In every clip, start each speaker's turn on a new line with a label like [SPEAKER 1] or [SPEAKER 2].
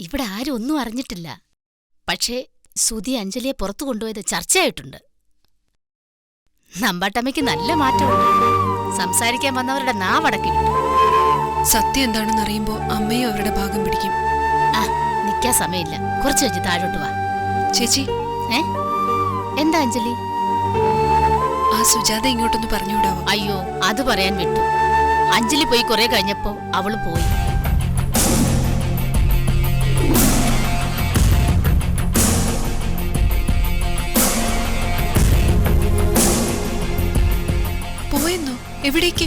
[SPEAKER 1] ഇവിടെ ആരും ഒന്നും അറിഞ്ഞിട്ടില്ല. പക്ഷേ സുധി അഞ്ജലിയെ പുറത്തു കൊണ്ടുപോയത് ചർച്ചയായിട്ടുണ്ട്. നമ്പാട്ടമ്മയ്ക്ക് നല്ല മാറ്റമുണ്ട്. സംസാരിക്കാൻ വന്നവരുടെ നാവടക്കില്ല.
[SPEAKER 2] സത്യം എന്താണെന്ന് അറിയുമ്പോ അമ്മയും അവരുടെ ഭാഗം പിടിക്കും.
[SPEAKER 1] ആ, നിൽക്കാൻ സമയമില്ല. കുറച്ച് കഴിഞ്ഞ് താഴോട്ട് വാ.
[SPEAKER 2] ചേച്ചി.
[SPEAKER 1] എന്താ അഞ്ജലി?
[SPEAKER 2] ആ സുജാത ഇങ്ങോട്ടൊന്ന് പറഞ്ഞുവിടാവോ?
[SPEAKER 1] അയ്യോ, അത് പറയാൻ വിട്ടു. അഞ്ജലി പോയി കുറെ കഴിഞ്ഞപ്പോ അവള് പോയി.
[SPEAKER 2] പോയെന്നോ? എവിടേക്ക്?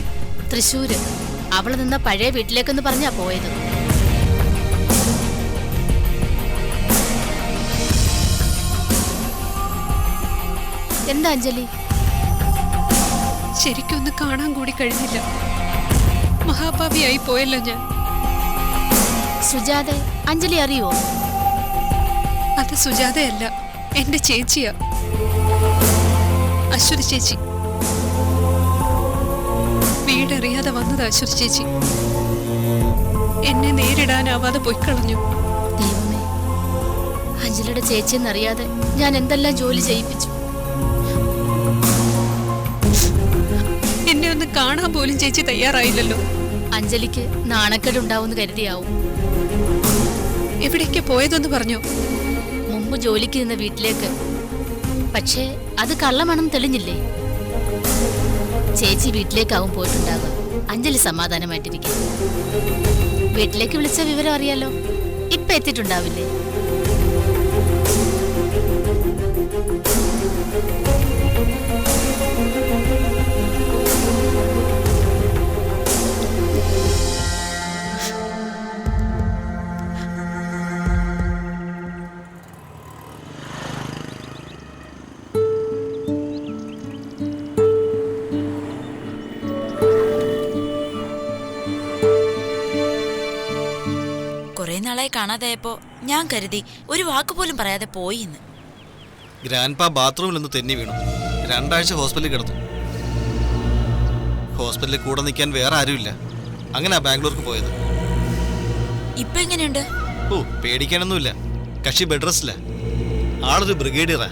[SPEAKER 1] തൃശ്ശൂര്. അവള് നിന്ന പഴയ വീട്ടിലേക്കെന്ന് പറഞ്ഞാ പോയത്. എന്താ അഞ്ജലി?
[SPEAKER 2] ശരിക്കൊന്ന് കാണാൻ കൂടി കഴിഞ്ഞില്ല. മഹാഭാവിയായി പോയല്ലോ ഞാൻ.
[SPEAKER 1] സുജാത അഞ്ജലി അറിയോ?
[SPEAKER 2] അത് സുജാതയല്ല, എന്റെ ചേച്ചിയാ, അശ്വതി ചേച്ചി. വീടറിയാതെ വന്നത് അശ്വതി ചേച്ചി. എന്നെ നേരിടാനാവാതെ പൊയ്ക്കളഞ്ഞു.
[SPEAKER 1] ദൈവമേ, അഞ്ജലിയുടെ ചേച്ചിയെന്നറിയാതെ ഞാൻ എന്തെല്ലാം ജോലി ചെയ്യിപ്പിച്ചു.
[SPEAKER 2] എന്നെ ഒന്ന് കാണാൻ പോലും ചേച്ചി തയ്യാറായില്ലല്ലോ.
[SPEAKER 1] അഞ്ജലിക്ക് നാണക്കേടുണ്ടാവുമെന്ന് കരുതിയാവും.
[SPEAKER 2] എവിടേക്ക് പോയതെന്ന് പറഞ്ഞോ?
[SPEAKER 1] മുമ്പ് ജോലിക്ക് നിന്ന വീട്ടിലേക്ക്. പക്ഷേ അത് കള്ളമാണെന്ന് തെളിഞ്ഞില്ലേ? ചേച്ചി വീട്ടിലേക്കാവും പോയിട്ടുണ്ടാകുക. അഞ്ജലി സമാധാനമായിട്ടിരിക്കും. വീട്ടിലേക്ക് വിളിച്ച വിവരം അറിയാലോ. ഇപ്പൊ എത്തിയിട്ടുണ്ടാവില്ലേ?
[SPEAKER 3] കുറെ നാളായി കാണാതായപ്പോ ഞാൻ കരുതി ഒരു വാക്കുപോലും പറയാതെ പോയി എന്ന്.
[SPEAKER 4] ഗ്രാൻഡ്പാ ബാത്റൂമിൽ ഒന്ന് തെന്നി വീണു. 2 ആഴ്ച ഹോസ്പിറ്റലിൽ കിടന്നു. ഹോസ്പിറ്റലിൽ കൂടെ നിൽക്കാൻ വേറെ ആരുമില്ല. അങ്ങനെയാ ബാംഗ്ലൂർക്ക് പോയത്.
[SPEAKER 3] ഇപ്പൊ എങ്ങനെയുണ്ട്?
[SPEAKER 4] ഓ, പേടിക്കാനൊന്നുമില്ല. കക്ഷി ബെഡ് റെസ്റ്റില്ല. ആളൊരു ബ്രിഗേഡിയറാ.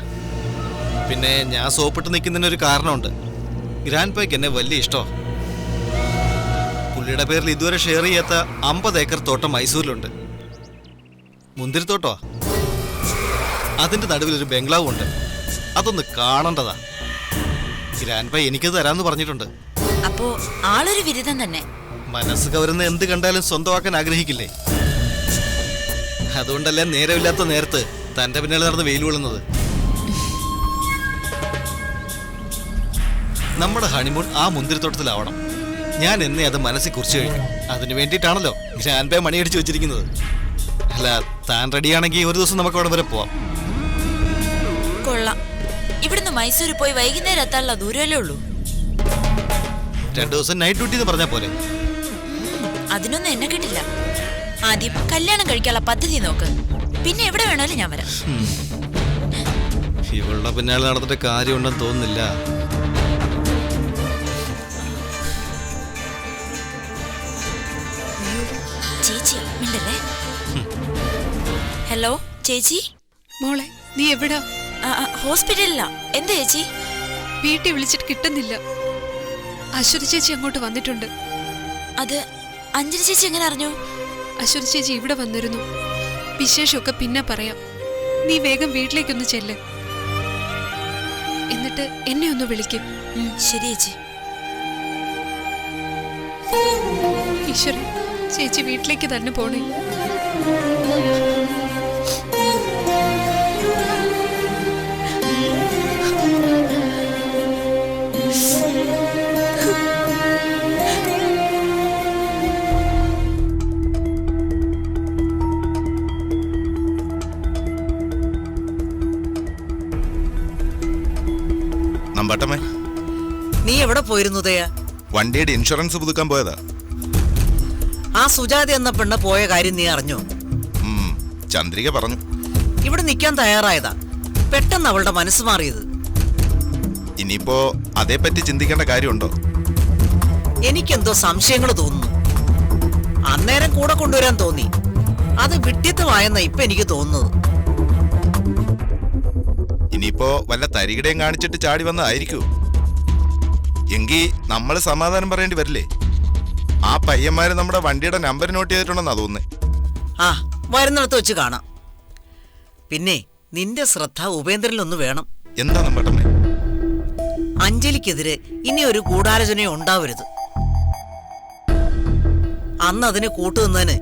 [SPEAKER 4] പിന്നെ ഞാൻ സോപ്പിട്ട് നിൽക്കുന്നതിനൊരു കാരണമുണ്ട്. ഗ്രാൻഡ്പായ്ക്ക് എന്നെ വലിയ ഇഷ്ടമാണ്. പുള്ളിയുടെ പേരിൽ ഇതുവരെ ഷെയർ ചെയ്യാത്ത 50 ഏക്കർ തോട്ടം മൈസൂരിലുണ്ട്. മുന്തിരിത്തോട്ടോ. അതിന്റെ നടുവിലൊരു ബംഗ്ലാവും ഉണ്ട്. അതൊന്ന് കാണേണ്ടതാ. ഗ്രാൻഡ്പാ എനിക്ക് തരാന്ന് പറഞ്ഞിട്ടുണ്ട്.
[SPEAKER 3] അപ്പോ ആളൊരു വിരുദ്ധം തന്നെ.
[SPEAKER 4] മനസ്സ് കവരുന്ന എന്ത് കണ്ടാലും സ്വന്തമാക്കാൻ ആഗ്രഹിക്കില്ലേ? അതുകൊണ്ടല്ലേ നേരമില്ലാത്ത നേരത്ത് തന്റെ പിന്നാലെ നടന്ന് വെയിൽ കൊള്ളുന്നത്. നമ്മുടെ ഹണിമൂൺ ആ മുന്തിരിത്തോട്ടത്തിലാവണം. ഞാൻ എന്നെ അത് മനസ്സിൽ കുറിച്ച് കഴിഞ്ഞു. അതിനു വേണ്ടിയിട്ടാണല്ലോ ഗ്രാൻഡ്പാ മണിയടിച്ചു വെച്ചിരിക്കുന്നത്. അല്ല, താൻ റെഡിയാണെങ്കിൽ ഒരു ദിവസം നമുക്ക് അവിടെ വരെ പോവാം.
[SPEAKER 3] കൊള്ളാം. ഇവിടുന്ന് മൈസൂരിൽ പോയി വൈകുന്നേരം എത്താനുള്ള ദൂരമല്ലേ ഉള്ളൂ.
[SPEAKER 4] 2 ദിവസം നൈറ്റ് ഡ്യൂട്ടി എന്ന് പറഞ്ഞാൽ പോലെ.
[SPEAKER 3] അതിനൊന്നും എന്നെ കിട്ടില്ല. ആദ്യം കല്യാണം കഴിക്കാനുള്ള പദ്ധതി നോക്ക്. പിന്നെ എവിടെ വേണേലും ഞാൻ വരാം.
[SPEAKER 4] ഇവളുടെ പിന്നാലെ നടന്നിട്ട് കാര്യമുണ്ടെന്ന് തോന്നുന്നില്ല.
[SPEAKER 3] ചേച്ചി മിണ്ടല്ലേ. ഹലോ ചേച്ചി.
[SPEAKER 2] മോളെ, നീ എവിടാ?
[SPEAKER 3] ഹോസ്പിറ്റലിലാ. എന്താ ചേച്ചി?
[SPEAKER 2] വീട്ടിൽ വിളിച്ചിട്ട് കിട്ടുന്നില്ല. അശ്വതി ചേച്ചി അങ്ങോട്ട് വന്നിട്ടുണ്ട്.
[SPEAKER 3] അത് അഞ്ജലി ചേച്ചി എങ്ങനെ അറിഞ്ഞു?
[SPEAKER 2] അശ്വതി ചേച്ചി ഇവിടെ വന്നിരുന്നു. വിശേഷമൊക്കെ പിന്നെ പറയാം. നീ വേഗം വീട്ടിലേക്കൊന്ന് ചെല്ല്. എന്നിട്ട് എന്നെ ഒന്ന് വിളിക്കും.
[SPEAKER 3] ശരി ചേച്ചി.
[SPEAKER 2] ഈശ്വരൻ, ചേച്ചി വീട്ടിലേക്ക് തന്നെ പോണേ.
[SPEAKER 5] നമ്പാട്ടമ്മേ,
[SPEAKER 6] നീ എവിടെ പോയിരുന്നു ദയ?
[SPEAKER 5] വണ്ടിയുടെ ഇൻഷുറൻസ് പുതുക്കാൻ പോയതാ.
[SPEAKER 6] ആ സുജാത എന്ന പെണ്ണ് പോയ കാര്യം നീ അറിഞ്ഞോ?
[SPEAKER 5] ചന്ദ്രിക പറഞ്ഞു.
[SPEAKER 6] ഇവിടെ നിൽക്കാൻ തയ്യാറായതാ. പെട്ടെന്ന് അവളുടെ മനസ്സ് മാറിയത്.
[SPEAKER 5] ഇനിയിപ്പോ അതേപ്പറ്റി ചിന്തിക്കേണ്ട കാര്യമുണ്ടോ?
[SPEAKER 6] എനിക്കെന്തോ സംശയങ്ങൾ തോന്നുന്നു. അന്നേരം കൂടെ കൊണ്ടുവരാൻ തോന്നി. അത് വിഡ്ഢിത്തമായെന്നാ ഇപ്പൊ എനിക്ക് തോന്നുന്നത്.
[SPEAKER 5] ഇനിയിപ്പോ വല്ല തരികിടയും കാണിച്ചിട്ട് ചാടി വന്നതായിരിക്കൂ. എങ്കി നമ്മൾ സമാധാനം പറയേണ്ടി വരില്ലേ? ആ പയ്യന്മാര് നമ്മുടെ വണ്ടിയുടെ നമ്പർ നോട്ട് ചെയ്തിട്ടുണ്ടെന്നാ തോന്നുന്നേ.
[SPEAKER 6] ആ, വരുന്നിടത്ത് വെച്ച് കാണാം. പിന്നെ നിന്റെ ശ്രദ്ധ ഉപേന്ദ്രനിലൊന്ന് വേണം.
[SPEAKER 5] എന്താ നമ്പട്ടമ്മേ?
[SPEAKER 6] അഞ്ജലിക്കെതിരെ ഇനി ഒരു ഗൂഢാലോചനയോ ഉണ്ടാവരുത്. അന്ന് അതിന് കൂട്ടുനിന്നതിന്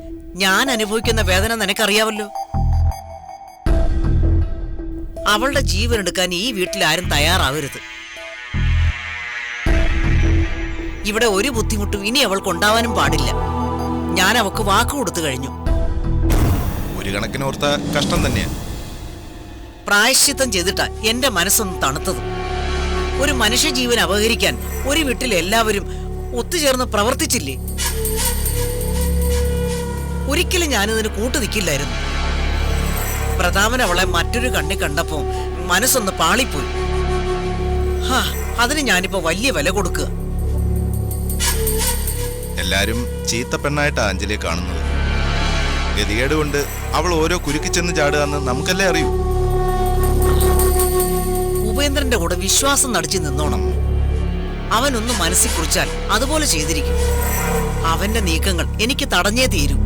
[SPEAKER 6] ഞാൻ അനുഭവിക്കുന്ന വേദന നിനക്കറിയാവല്ലോ. അവളുടെ ജീവൻ എടുക്കാൻ ഈ വീട്ടിൽ ആരും തയ്യാറാവരുത്. ഇവിടെ ഒരു ബുദ്ധിമുട്ടും ഇനി അവൾക്ക് ഉണ്ടാവാനും പാടില്ല. ഞാൻ അവൾക്ക് വാക്ക് കൊടുത്തു കഴിഞ്ഞു.
[SPEAKER 5] ഒരു കണക്കിനോർത്ത കഷ്ടം തന്നെയാ.
[SPEAKER 6] പ്രായശ്ചിത്തം ചെയ്തിട്ടാ എന്റെ മനസ്സൊന്ന് തണുത്തത്. ഒരു മനുഷ്യജീവൻ അപഹരിക്കാൻ ഒരു വീട്ടിൽ എല്ലാവരും ഒത്തുചേർന്ന് പ്രവർത്തിച്ചില്ലേ? ഒരിക്കലും ഞാനിതിന് കൂട്ടു നിൽക്കില്ലായിരുന്നു. പ്രതാപൻ അവളെ മറ്റൊരു കണ്ണി കണ്ടപ്പോ മനസ്സൊന്ന് പാളിപ്പോയി. അതിന് ഞാനിപ്പോ വലിയ വില കൊടുക്കുക.
[SPEAKER 5] എല്ലാരും ചീത്ത പെണ്ണായിട്ടാ അഞ്ജലിയെ കാണുന്നത്. ഗതികേട് കൊണ്ട് അവൾ ഓരോ കുരുക്കി ചെന്ന് ചാടുകയെന്ന് നമുക്കല്ലേ അറിയൂ.
[SPEAKER 6] ഉപേന്ദ്രന്റെ കൂടെ വിശ്വാസം നടിച്ചു നിന്നോണം. അവനൊന്ന് മനസ്സിൽ കുറിച്ചാൽ അതുപോലെ ചെയ്തിരിക്കും. അവന്റെ നീക്കങ്ങൾ എനിക്ക് തടഞ്ഞേ തീരൂ.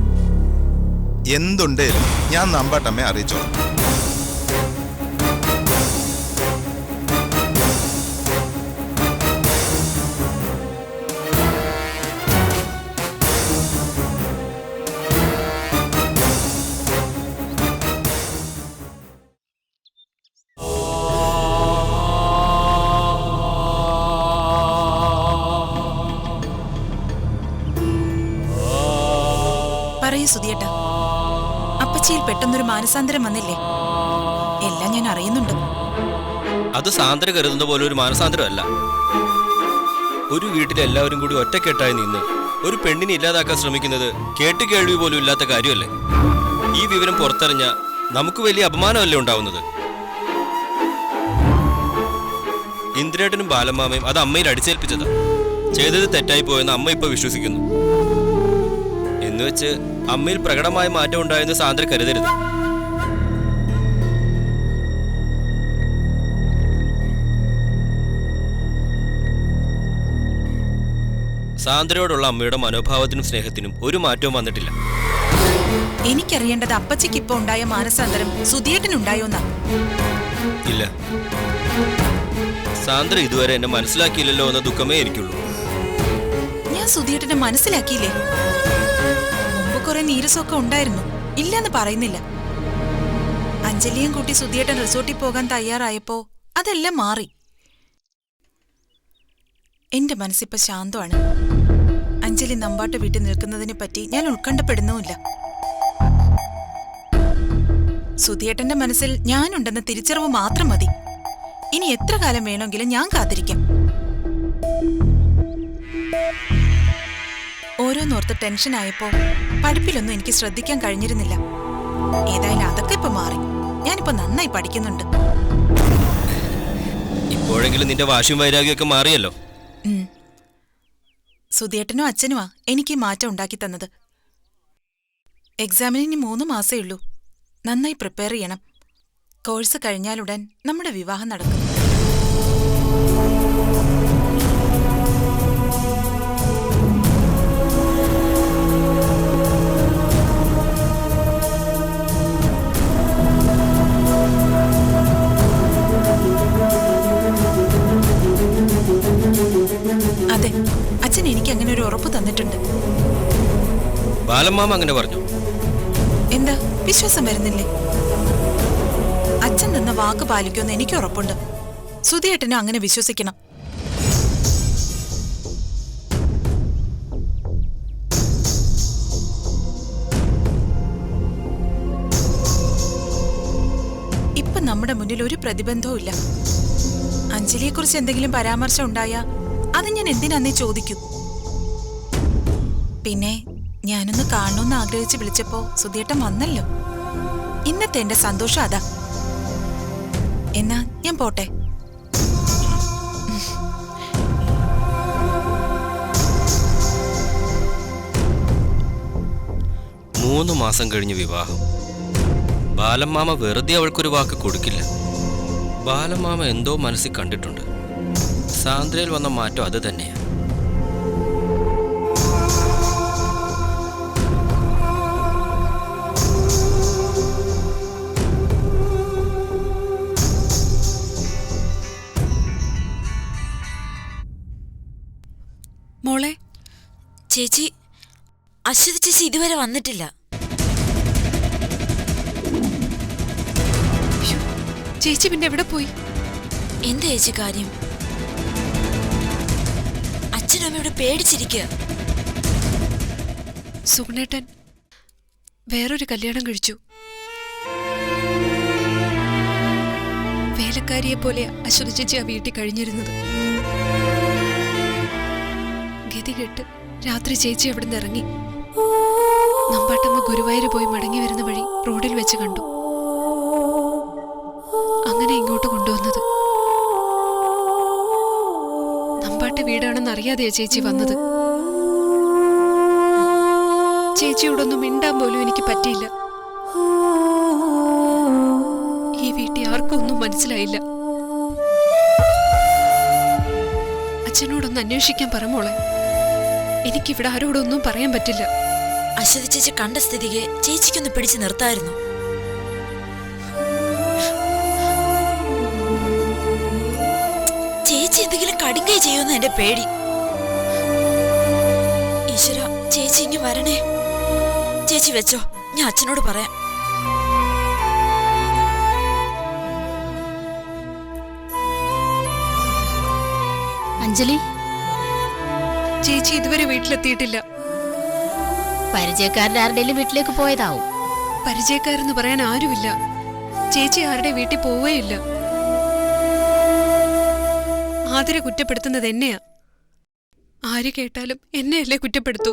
[SPEAKER 5] എന്തുണ്ടേലും ഞാൻ നമ്പാട്ടമ്മയെ അറിയിച്ചോളാം.
[SPEAKER 7] പറയൂ സുധിയേട്ടാ, അപ്പച്ചിയിൽ പെട്ടെന്നൊരു മാനസാന്തരം വന്നില്ലേ? എല്ലാം ഞാൻ അറിയുന്നുണ്ട്.
[SPEAKER 8] അത് സാന്ദ്ര കരുതുന്ന പോലെ ഒരു മാനസാന്തരമല്ല. ഒരു വീട്ടിൽ എല്ലാവരും കൂടി ഒറ്റക്കെട്ടായി നിന്ന് ഒരു പെണ്ണിനെ ഇല്ലാതാക്കാൻ ശ്രമിക്കുന്നത് കേട്ടുകേൾവി പോലും ഇല്ലാത്ത കാര്യമല്ലേ? ഈ വിവരം പുറത്തറിഞ്ഞ നമുക്ക് വലിയ അപമാനമല്ലേ ഉണ്ടാവുന്നത്? ഇന്ദ്രേട്ടനും ബാലമാമയും അത് അമ്മയിൽ അടിച്ചേൽപ്പിച്ചതാ. ചെയ്തത് തെറ്റായി പോയെന്ന് അമ്മ ഇപ്പൊ വിശ്വസിക്കുന്നു. എന്നുവെച്ച് അമ്മയിൽ പ്രകടമായ മാറ്റം ഉണ്ടായെന്ന് സാന്ദ്ര കരുതരുത്. സാന്ദ്രയോടുള്ള അമ്മയുടെ മനോഭാവത്തിനും സ്നേഹത്തിനും ഒരു മാറ്റവും വന്നിട്ടില്ല.
[SPEAKER 7] എനിക്കറിയേണ്ടത് അപ്പച്ചിക്ക് ഇപ്പൊ ഉണ്ടായ മാനസാന്തരം സുധിയേട്ടനുണ്ടായോന്നാ.
[SPEAKER 8] ഇല്ല, സാന്ദ്ര ഇതുവരെ എന്നെ മനസ്സിലാക്കിയില്ലല്ലോ എന്ന ദുഃഖമേ എനിക്കുള്ളൂ.
[SPEAKER 7] ഞാൻ സുധിയേട്ടനെ മനസ്സിലാക്കിയില്ലേ? മുമ്പ് കുറെ നീരസമൊക്കെ ഉണ്ടായിരുന്നു, ഇല്ലെന്ന് പറയുന്നില്ല. അഞ്ജലിയും കൂട്ടി സുധിയേട്ടൻ റിസോർട്ടിൽ പോകാൻ തയ്യാറായപ്പോ അതെല്ലാം മാറി. എന്റെ മനസ്സിപ്പോ ശാന്തമാണ്. അഞ്ജലി നമ്പാട്ട് വീട്ടിൽ നിൽക്കുന്നതിനെ പറ്റി ഞാൻ ഉത്കണ്ഠപ്പെടുന്നുമില്ല. സുധിയേട്ടന്റെ മനസ്സിൽ ഞാനുണ്ടെന്ന തിരിച്ചറിവ് മാത്രം മതി. ഇനി എത്ര കാലം വേണമെങ്കിലും ഞാൻ കാത്തിരിക്കാം. ഓരോന്നോർത്ത് ടെൻഷനായപ്പോ പഠിപ്പിലൊന്നും എനിക്ക് ശ്രദ്ധിക്കാൻ കഴിഞ്ഞിരുന്നില്ല. ഏതായാലും അതൊക്കെ ഇപ്പൊ മാറി. ഞാനിപ്പോ നന്നായി പഠിക്കുന്നുണ്ട്.
[SPEAKER 8] ഇപ്പോഴെങ്കിലും നിന്റെ വാശിയും വൈരാഗ്യമൊക്കെ മാറിയല്ലോ.
[SPEAKER 7] സുധിയേട്ടനും അച്ഛനുമാ എനിക്ക് ഈ മാറ്റം ഉണ്ടാക്കി തന്നത്. എക്സാമിന് ഇനി 3 മാസേ ഉള്ളൂ. നന്നായി പ്രിപ്പയർ ചെയ്യണം. കോഴ്സ് കഴിഞ്ഞാലുടൻ നമ്മുടെ വിവാഹം നടക്കും. അതെ, അച്ഛൻ എനിക്ക് അങ്ങനെ ഒരു ഉറപ്പ് തന്നിട്ടുണ്ട്.
[SPEAKER 8] ബാലമ്മാമ അങ്ങനെ പറഞ്ഞു.
[SPEAKER 7] എന്താ വിശ്വാസം വരുന്നില്ലേ? അച്ഛൻ തന്ന വാക്ക് പാലിക്കുമെന്ന് എനിക്ക് ഉറപ്പുണ്ട്. സുധിയേട്ടനും അങ്ങനെ വിശ്വസിക്കണം. ഇപ്പൊ നമ്മുടെ മുന്നിൽ ഒരു പ്രതിബന്ധവും ഇല്ല. അഞ്ജലിയെക്കുറിച്ച് എന്തെങ്കിലും പരാമർശം ഉണ്ടായാ അത് ഞാൻ എന്തിനാന്നേ ചോദിക്കൂ. പിന്നെ ഞാനൊന്ന് കാണണമെന്ന് ആഗ്രഹിച്ച് വിളിച്ചപ്പോ സുധിയേട്ടൻ വന്നല്ലോ. ഇന്നത്തെ എന്റെ സന്തോഷം അതാ. എന്നാ ഞാൻ പോട്ടെ.
[SPEAKER 8] 3 മാസം കഴിഞ്ഞ് വിവാഹം. ബാലമ്മാമ വെറുതെ അവൾക്കൊരു വാക്ക് കൊടുക്കില്ല. ബാലമ്മാമ എന്തോ മനസ്സിൽ കണ്ടിട്ടുണ്ട്. സാന്ദ്രയിൽ വന്ന മാറ്റം അത് തന്നെയാ.
[SPEAKER 2] മോളെ,
[SPEAKER 3] ചേച്ചി, അശ്വതി ചേച്ചി ഇതുവരെ വന്നിട്ടില്ല.
[SPEAKER 2] ചേച്ചി പിന്നെ എവിടെ പോയി?
[SPEAKER 3] എന്താ ചേച്ചി കാര്യം? അച്ഛനും അമ്മയോട് പേടിച്ചിരിക്കുക.
[SPEAKER 2] സുഗുണേട്ടൻ വേറൊരു കല്യാണം കഴിച്ചു. വേലക്കാരിയെ പോലെ അശ്വതി ചേച്ചി ആ വീട്ടിൽ കഴിഞ്ഞിരുന്നത്. ഗതി കെട്ട് രാത്രി ചേച്ചി അവിടുന്ന് ഇറങ്ങി. നമ്പാട്ടമ്മ ഗുരുവായൂർ പോയി മടങ്ങി വരുന്ന വഴി റോഡിൽ വെച്ച് കണ്ടു. അങ്ങനെ ഇങ്ങോട്ട് കൊണ്ടുവന്നത്. നമ്പാട്ട വീടാണെന്ന് അറിയാതെയാ ചേച്ചി വന്നത്. ചേച്ചിയോടൊന്നും മിണ്ടാൻ പോലും എനിക്ക് പറ്റിയില്ല. ഈ വീട്ടിൽ ആർക്കും ഒന്നും മനസ്സിലായില്ല. അച്ഛനോടൊന്ന് അന്വേഷിക്കാൻ പറ മോളെ. എനിക്കിവിടെ ആരോടൊന്നും പറയാൻ പറ്റില്ല.
[SPEAKER 3] അശ്വതി ചേച്ചി കണ്ട സ്ഥിതിക്ക് ചേച്ചിക്കൊന്ന് പിടിച്ചു നിർത്തായിരുന്നു. ചേച്ചി എന്തെങ്കിലും കടുങ്കൈ ചെയ്യുമെന്ന് എന്റെ പേടി. ഈശ്വര, ചേച്ചി ഇങ്ങ് വരണേ. ചേച്ചി വെച്ചോ, ഞാൻ അച്ഛനോട് പറയാം.
[SPEAKER 1] അഞ്ജലി,
[SPEAKER 2] ചേച്ചി ഇതുവരെ വീട്ടിലെത്തിയിട്ടില്ല.
[SPEAKER 1] പരിചയക്കാരുടെ ആരുടെയും വീട്ടിലേക്ക് പോയതാവും.
[SPEAKER 2] പരിചയക്കാരെന്ന് പറയാൻ ആരുമില്ല. ചേച്ചി ആരുടെ വീട്ടിൽ പോവുകയില്ല. ആതിര കുറ്റപ്പെടുത്തുന്നത് എന്നെയാ. ആര് കേട്ടാലും എന്നെയല്ലേ കുറ്റപ്പെടുത്തൂ.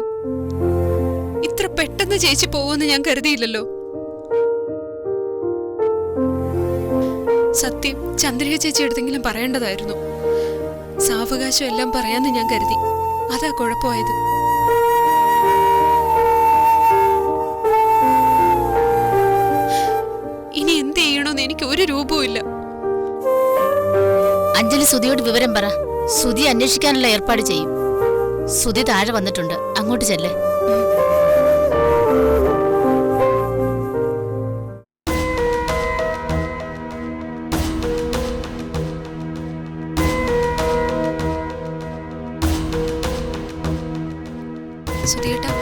[SPEAKER 2] ഇത്ര പെട്ടെന്ന് ചേച്ചി പോവുമെന്ന് ഞാൻ കരുതിയില്ലല്ലോ. സത്യം ചന്ദ്രിക ചേച്ചി എടുത്തെങ്കിലും പറയേണ്ടതായിരുന്നു. സാവകാശം എല്ലാം പറയാന്ന് ഞാൻ കരുതി. അതാ കുഴപ്പമായത്. ഇനി എന്ത് ചെയ്യണോന്ന് എനിക്ക് ഒരു രൂപവും ഇല്ല.
[SPEAKER 1] അഞ്ജലി സുധിയോട് വിവരം പറ. സുധി അന്വേഷിക്കാനുള്ള ഏർപ്പാട് ചെയ്യും. സുധി താഴെ വന്നിട്ടുണ്ട്, അങ്ങോട്ട് ചെല്ലേ.
[SPEAKER 2] സുധിയേട്ടാ,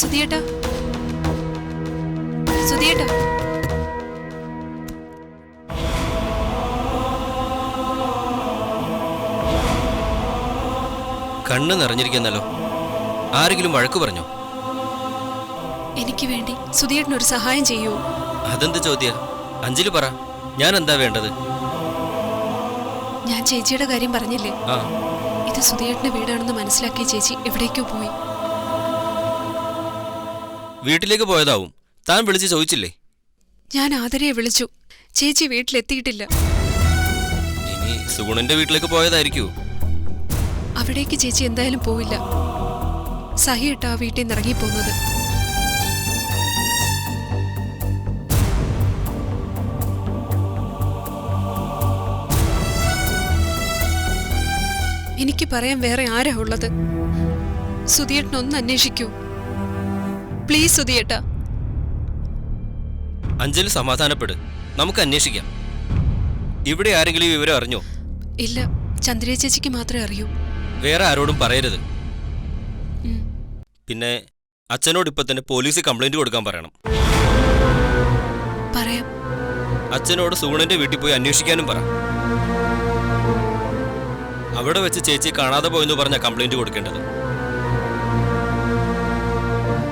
[SPEAKER 2] സുധിയേട്ടാ, സുധിയേട്ടാ.
[SPEAKER 8] കണ്ണ് നിറഞ്ഞിരിക്കുന്നല്ലോ. ആരെങ്കിലും വഴക്ക് പറഞ്ഞോ?
[SPEAKER 2] എനിക്ക് വേണ്ടി സുധിയേട്ടനൊരു സഹായം ചെയ്യുമോ?
[SPEAKER 8] അതെന്ത് ചോദ്യ? അഞ്ജലി പറ, ഞാൻ എന്താ വേണ്ടത്?
[SPEAKER 2] ഞാൻ ചേച്ചിയുടെ കാര്യം പറഞ്ഞില്ലേ?
[SPEAKER 8] ആ,
[SPEAKER 2] ഇത് സുധിയേട്ടന്റെ വീടാണെന്ന് മനസ്സിലാക്കിയ ചേച്ചി എവിടേക്കോ പോയി.
[SPEAKER 8] വീട്ടിലേക്ക് പോയതാവും. താൻ വിളിച്ച് ചോദിച്ചില്ലേ?
[SPEAKER 2] ഞാൻ ആദരയെ വിളിച്ചു. ചേച്ചി വീട്ടിലെത്തിയിട്ടില്ല.
[SPEAKER 8] ഇനി സുഗുണന്റെ വീട്ടിലേക്ക് പോയതായിരിക്കൂ.
[SPEAKER 2] അവിടേക്ക് ചേച്ചി എന്തായാലും പോവില്ല. സഹിയിട്ട ആ വീട്ടിൽ നിന്ന് ഇറങ്ങിപ്പോകുന്നത്. എനിക്ക് പറയാൻ വേറെ ആരാ ഉള്ളത്? സുധിയേട്ടനൊന്ന് അന്വേഷിക്കൂ പ്ലീസ്. സുധിയേട്ടാ.
[SPEAKER 8] അഞ്ജലി സമാധാനപ്പെട്, നമുക്ക് അന്വേഷിക്കാം. ഇവിടെ ആരെങ്കിലും ഈ വിവരം അറിഞ്ഞോ?
[SPEAKER 2] ഇല്ല, ചന്ദ്രിക ചേച്ചിക്ക് മാത്രമേ അറിയൂ.
[SPEAKER 8] വേറെ ആരോടും പറയരുത്. പിന്നെ അച്ഛനോട് ഇപ്പൊ തന്നെ പോലീസിൽ കംപ്ലൈന്റ് കൊടുക്കാൻ പറയണം.
[SPEAKER 2] പറയാം.
[SPEAKER 8] അച്ഛനോട് സുഗുണന്റെ വീട്ടിൽ പോയി അന്വേഷിക്കാനും പറ. അവിടെ വെച്ച് ചേച്ചി കാണാതെ പോയെന്ന് പറഞ്ഞ കംപ്ലൈന്റ് കൊടുക്കേണ്ടത്.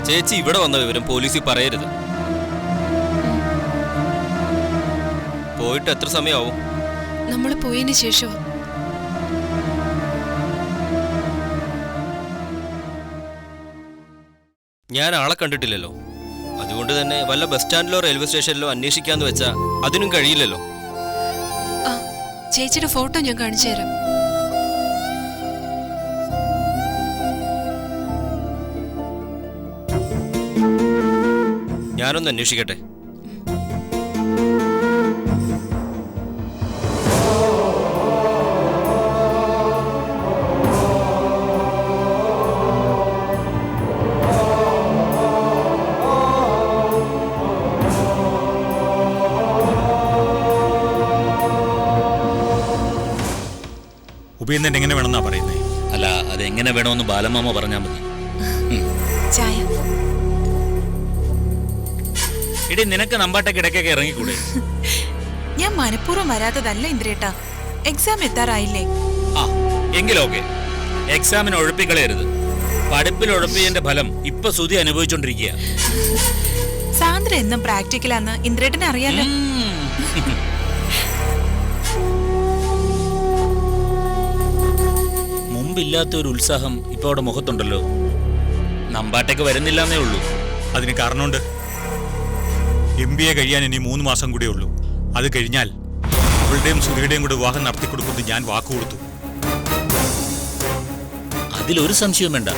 [SPEAKER 8] ചേച്ചി ഇവിടെ വന്ന വിവരം പോലീസിൽ പറയരുത്. പോയിട്ട് എത്ര സമയമാവും?
[SPEAKER 2] നമ്മൾ പോയതിന് ശേഷം.
[SPEAKER 8] ഞാൻ ആളെ കണ്ടിട്ടില്ലല്ലോ. അതുകൊണ്ട് തന്നെ വല്ല ബസ് സ്റ്റാൻഡിലോ റെയിൽവേ സ്റ്റേഷനിലോ അന്വേഷിക്കാന്ന് വെച്ചാ അതിനും കഴിയില്ലല്ലോ.
[SPEAKER 2] ആ, ചേച്ചിയുടെ ഫോട്ടോ ഞാൻ കാണിച്ചു തരാം.
[SPEAKER 8] ഞാനൊന്ന് അന്വേഷിക്കട്ടെ.
[SPEAKER 9] ഉപേന്ദ്രൻ എങ്ങനെ വേണമെന്നാ പറയുന്നേ?
[SPEAKER 10] അല്ല, അതെങ്ങനെ വേണമെന്ന് ബാലമാമ പറഞ്ഞാൽ മതി.
[SPEAKER 7] ചായ.
[SPEAKER 10] ഇടി, നിനക്ക് നമ്പാട്ടൊക്കെ ഇടയ്ക്കൊക്കെ ഇറങ്ങിക്കൂടെ?
[SPEAKER 7] ഞാൻ മനഃപൂർവ്വം വരാത്തതല്ല ഇന്ദ്രേട്ടാ, എക്സാം എത്താറായില്ലേ?
[SPEAKER 10] ആ, എങ്കിലൊക്കെ എക്സാമിന് ഉഴപ്പിക്കളയരുത്. പഠിപ്പിൽ ഉഴപ്പിയതിന്റെ ഫലം ഇപ്പൊ സുധി അനുഭവിച്ചോണ്ടിരിക്കുക.
[SPEAKER 7] സാന്ദ്ര എന്നും പ്രാക്ടിക്കലാന്ന് ഇന്ദ്രേട്ടനെ അറിയാലോ.
[SPEAKER 10] മുമ്പില്ലാത്ത ഒരു ഉത്സാഹം ഇപ്പൊ അവിടെ മുഖത്തുണ്ടല്ലോ. നമ്പാട്ടേക്ക് വരുന്നില്ലെന്നേ ഉള്ളൂ.
[SPEAKER 9] അതിന് കാരണമുണ്ട്. MBA കഴിയാൻ ഇനി 3 മാസം കൂടെ ഉള്ളൂ. അത് കഴിഞ്ഞാൽ അവളുടെയും സുധിയുടെയും കൂടെ വിവാഹം നടത്തിക്കൊടുക്കുന്നത് ഞാൻ വാക്കുകൊടുത്തു.
[SPEAKER 10] അതിലൊരു സംശയവും വേണ്ട.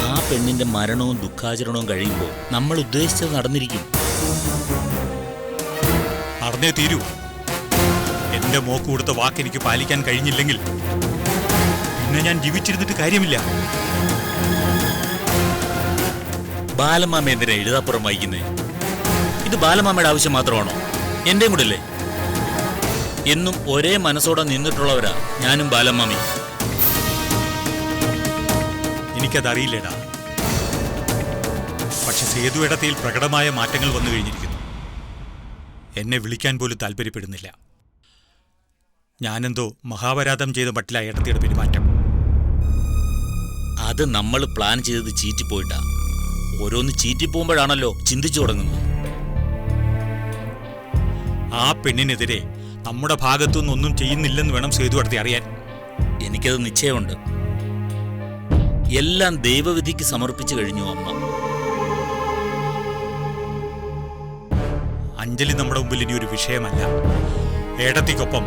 [SPEAKER 10] ആ പെണ്ണിന്റെ മരണവും ദുഃഖാചരണവും കഴിയുമ്പോൾ നമ്മൾ ഉദ്ദേശിച്ചത് നടന്നിരിക്കും.
[SPEAKER 9] നടന്നേ തീരൂ. എന്റെ മോക്ക് കൊടുത്ത വാക്ക് എനിക്ക് പാലിക്കാൻ കഴിഞ്ഞില്ലെങ്കിൽ പിന്നെ ഞാൻ ജീവിച്ചിരുന്നിട്ട് കാര്യമില്ല.
[SPEAKER 10] ബാലമാമ എന്തിനാ എഴുതാപ്പുറം വായിക്കുന്നേ? ഇത് ബാലമാമയുടെ ആവശ്യം മാത്രമാണോ? എന്റെയും കൂടെ അല്ലേ? എന്നും ഒരേ മനസ്സോടെ നിന്നിട്ടുള്ളവരാ ഞാനും ബാലമാമയും.
[SPEAKER 9] എനിക്കതറിയില്ലേടാ. പക്ഷെ സേതു ഇടത്തിൽ പ്രകടമായ മാറ്റങ്ങൾ വന്നു കഴിഞ്ഞിരിക്കുന്നു. എന്നെ വിളിക്കാൻ പോലും താല്പര്യപ്പെടുന്നില്ല. ഞാനെന്തോ മഹാപരാധം ചെയ്ത മട്ടില ഇടത്തിയുടെ പെരുമാറ്റം.
[SPEAKER 10] അത് നമ്മൾ പ്ലാൻ ചെയ്തത് ചീറ്റിപ്പോയിട്ടാ. ഓരോന്ന് ചീറ്റിപ്പോകുമ്പോഴാണല്ലോ ചിന്തിച്ചു തുടങ്ങുന്നത്.
[SPEAKER 9] ആ പെണ്ണിനെതിരെ നമ്മുടെ ഭാഗത്തുനിന്ന് ഒന്നും ചെയ്യുന്നില്ലെന്ന് വേണം സേതു അടുത്ത് അറിയാൻ.
[SPEAKER 10] എനിക്കത് നിശ്ചയമുണ്ട്. എല്ലാം ദൈവവിധിക്ക് സമർപ്പിച്ചു കഴിഞ്ഞു അമ്മ.
[SPEAKER 9] അഞ്ജലി നമ്മുടെ മുമ്പിൽ ഇനി ഒരു വിഷയമല്ല. ഏടത്തിക്കൊപ്പം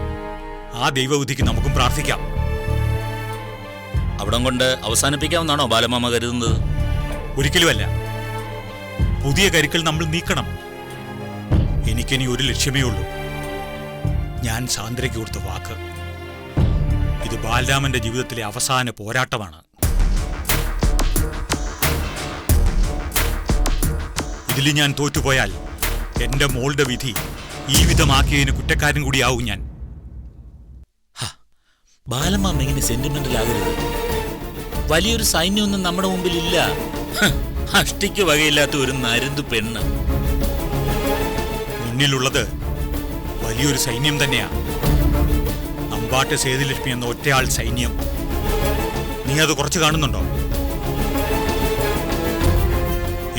[SPEAKER 9] ആ ദൈവവിധിക്ക് നമുക്കും പ്രാർത്ഥിക്കാം.
[SPEAKER 10] അവിടം കൊണ്ട് അവസാനിപ്പിക്കാമെന്നാണോ ബാലമാമ കരുതുന്നത്?
[SPEAKER 9] ഒരിക്കലുമല്ല. പുതിയ കരുക്കൾ നമ്മൾ നീക്കണം. എനിക്കിനി ഒരു ലക്ഷ്യമേ ഉള്ളൂ. ഞാൻ സാന്ദ്രയ്ക്ക് കൊടുത്ത വാക്ക്. ഇത് ബാലരാമന്റെ ജീവിതത്തിലെ അവസാന പോരാട്ടമാണ്. ഇതിൽ ഞാൻ തോറ്റുപോയാൽ എന്റെ മോളുടെ വിധി ഈ വിധമാക്കിയതിന് കുറ്റക്കാരൻ കൂടിയാവും ഞാൻ.
[SPEAKER 10] ബാലമാമ ഇങ്ങനെ സെന്റിമെന്റൽ ആകരുത്. വലിയൊരു സൈന്യമൊന്നും നമ്മുടെ മുമ്പിൽ ഇല്ല. അഷ്ടിക്ക് വകയില്ലാത്ത ഒരു നരുന്തു പെണ്ണ്.
[SPEAKER 9] മുന്നിലുള്ളത് വലിയൊരു സൈന്യം തന്നെയാ. നമ്പാട്ട് സേതുലക്ഷ്മി എന്ന ഒറ്റയാൾ സൈന്യം. നീ അത് കുറച്ച് കാണുന്നുണ്ടോ?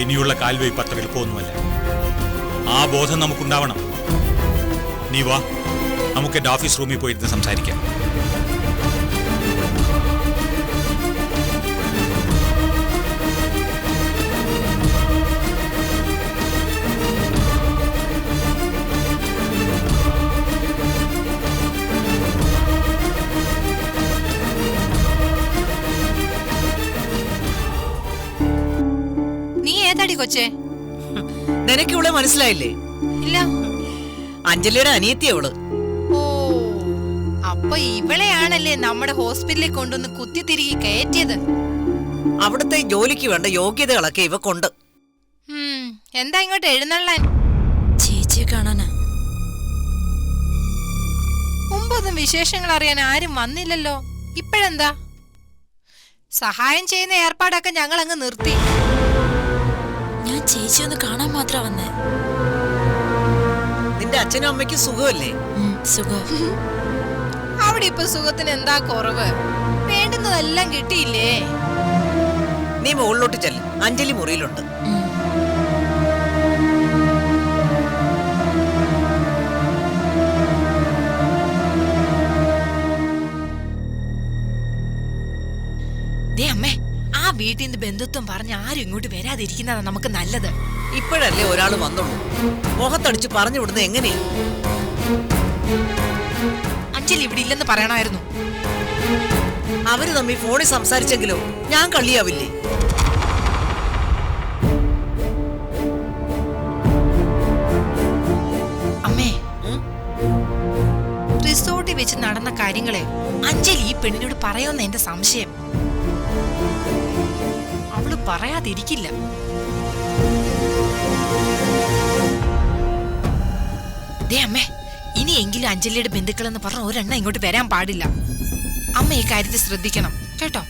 [SPEAKER 9] ഇനിയുള്ള കാൽവയ്പ് അത്ര എളുപ്പമൊന്നുമല്ല. ആ ബോധം നമുക്കുണ്ടാവണം. നീ വാ, നമുക്ക് എൻ്റെ ഓഫീസ് റൂമിൽ പോയിരുന്ന് സംസാരിക്കാം.
[SPEAKER 7] നീ ഏതാടി കൊച്ചേ?
[SPEAKER 6] നിനക്ക് ഇവളെ മനസ്സിലായില്ലേ?
[SPEAKER 7] ഇല്ല.
[SPEAKER 6] അഞ്ജലിയുടെ അനിയത്തിയ അവള്.
[SPEAKER 7] ഓ, അപ്പൊ ഇവളെയാണല്ലേ നമ്മുടെ ഹോസ്പിറ്റലിൽ കൊണ്ടുവന്ന് കുത്തി തിരികെ കയറ്റിയത്?
[SPEAKER 6] അവിടുത്തെ ജോലിക്ക് വേണ്ട യോഗ്യതകളൊക്കെ ഇവക്കുണ്ട്.
[SPEAKER 7] എന്താ ഇങ്ങോട്ട് എഴുന്നള്ളാൻ?
[SPEAKER 3] ചേച്ചിയെ കാണാനാ.
[SPEAKER 7] മുമ്പൊന്നും വിശേഷങ്ങൾ അറിയാൻ ആരും വന്നില്ലല്ലോ. ഇപ്പോഴെന്താ? സഹായം ചെയ്യുന്ന ഏർപ്പാടൊക്കെ ഞങ്ങൾ അങ്ങ് നിർത്തി.
[SPEAKER 3] ഞാൻ ചേച്ചി ഒന്ന് കാണാൻ മാത്രം വന്നേ.
[SPEAKER 6] നിന്റെ അച്ഛനും അമ്മയ്ക്കും സുഖമല്ലേ?
[SPEAKER 3] സുഖം.
[SPEAKER 7] അവിടെ ഇപ്പൊ സുഖത്തിന് എന്താ കുറവ്? വേണ്ടുന്നതെല്ലാം കിട്ടിയില്ലേ?
[SPEAKER 6] നീ മുകളിലോട്ട് ചെല്ല്. അഞ്ജലി മുറിയിലുണ്ട്.
[SPEAKER 7] അമ്മേ, ആ വീട്ടിൽ നിന്ന് ബന്ധുത്വം പറഞ്ഞ് ആരും ഇങ്ങോട്ട് വരാതിരിക്കുന്നതാ നമുക്ക് നല്ലത്.
[SPEAKER 6] ഇപ്പോഴല്ലേ ഒരാൾ വന്നുള്ളൂ. മുഖത്തടിച്ച് പറഞ്ഞു വിടുന്നത് എങ്ങനെയാ?
[SPEAKER 7] അഞ്ജലി ഇവിടെ ഇല്ലെന്ന് പറയണമായിരുന്നു.
[SPEAKER 6] അവര് തമ്മിൽ ഫോണിൽ സംസാരിച്ചെങ്കിലോ ഞാൻ കള്ളിയാവില്ലേ?
[SPEAKER 7] കാര്യങ്ങളെ അഞ്ജലി ഈ പെണ്ണിനോട് പറയുമെന്ന് എന്റെ സംശയം. അവള് പറയാതിരിക്കില്ല. ദേ അമ്മേ, ഇനിയെങ്കിലും അഞ്ജലിയുടെ ബന്ധുക്കളെന്ന് പറഞ്ഞ ഒരെണ്ണം ഇങ്ങോട്ട് വരാൻ പാടില്ല. അമ്മ ഈ കാര്യത്തിൽ ശ്രദ്ധിക്കണം കേട്ടോ.